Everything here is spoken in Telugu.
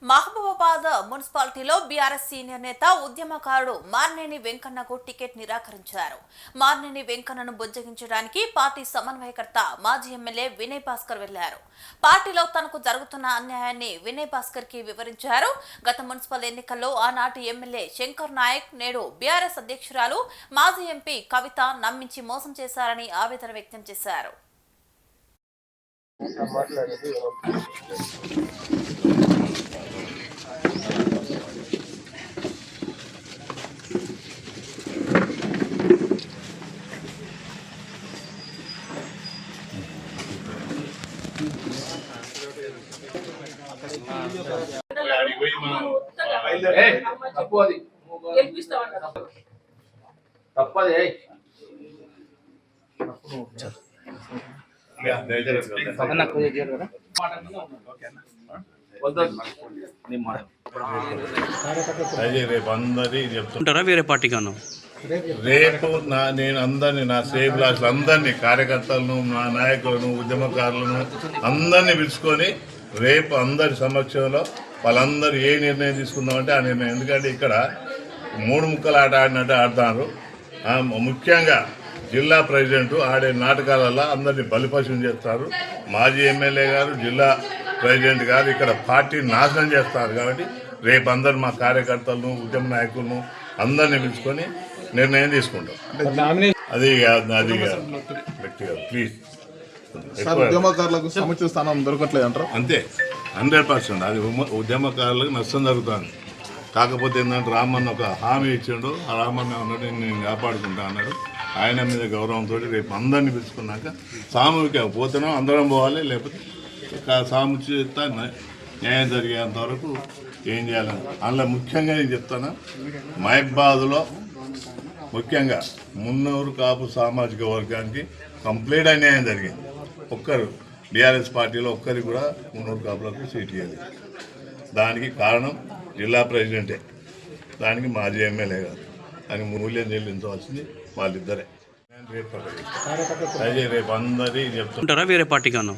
మహబూబాబాద్ మున్సిపాలిటీలో బీఆర్ఎస్ సీనియర్ నేత ఉద్యమకారుడు మార్నేని వెంకన్నకు టికెట్ నిరాకరించారు. మార్నేని వెంకన్నను బుజ్జగించడానికి పార్టీ సమన్వయకర్త మాజీ ఎమ్మెల్యే వినయ్ భాస్కర్ వెళ్లారు. పార్టీలో తనకు జరుగుతున్న అన్యాయాన్ని వినయ్ భాస్కర్ కి వివరించారు. గత మున్సిపల్ ఎన్నికల్లో ఆనాటి ఎమ్మెల్యే శంకర్ నాయక్ నేడు బీఆర్ఎస్ అధ్యక్షురాలు మాజీ ఎంపీ కవిత నమ్మించి మోసం చేశారని ఆవేదన వ్యక్తం చేశారు. తప్పది రేపు అందరి చెప్తుంటారా వేరే పార్టీకి అన్నా రేపు నేను అందరినీ నా సేవ్ లాస్లు అందరినీ కార్యకర్తలను నా నాయకులను ఉద్యమకారులను అందరినీ పిలుచుకొని రేపు అందరి సమక్షంలో వాళ్ళందరూ ఏ నిర్ణయం తీసుకుందామంటే ఆ నిర్ణయం. ఎందుకంటే ఇక్కడ మూడు ముక్కలు ఆట ఆడినట్టు ఆడుతున్నారు. ముఖ్యంగా జిల్లా ప్రెసిడెంట్ ఆడే నాటకాలలో అందరినీ బలిపశం చేస్తారు. మాజీ ఎమ్మెల్యే గారు జిల్లా ప్రెసిడెంట్ గారు ఇక్కడ పార్టీ నాశనం చేస్తారు. కాబట్టి రేపు అందరు మా కార్యకర్తలను ఉద్యమ నాయకులను అందరినీ పిలుచుకొని నిర్ణయం తీసుకుంటాం. అది వ్యక్తిగత ప్లీజ్ ఉద్యమకారులకు సముచిత స్థానం దొరకట్లేదు అంటారు. అంతే 100% అది ఉద్యమకారులకు నష్టం జరుగుతుంది. కాకపోతే ఏంటంటే రామన్న ఒక హామీ ఇచ్చిండు. ఆ రామన్న అన్నాడు నేను కాపాడుకుంటా అన్నాడు. ఆయన మీద గౌరవంతో రేపు అందరినీ పిలుచుకున్నాక సామూహిక పోతున్నాం అందరం పోవాలి. లేకపోతే సాముచిత న్యాయం జరిగేంత వరకు ఏం చేయాలని అందులో ముఖ్యంగా నేను చెప్తాను. మహబూబాబాద్లో ముఖ్యంగా మున్నూరు కాపు సామాజిక వర్గానికి కంప్లీట్ అన్యాయం జరిగింది. ఒక్కరు బీఆర్ఎస్ పార్టీలో ఒక్కరికి కూడా మున్నూరు కాపులకు సీట్ ఇవ్వలేదు. దానికి కారణం జిల్లా ప్రెసిడెంటే, దానికి మాజీ ఎమ్మెల్యే గారు. దానికి మూల్యం చెల్లించవలసింది వాళ్ళిద్దరే. రేపు అందరి చెప్తుంటారా వేరే పార్టీకి అన్నా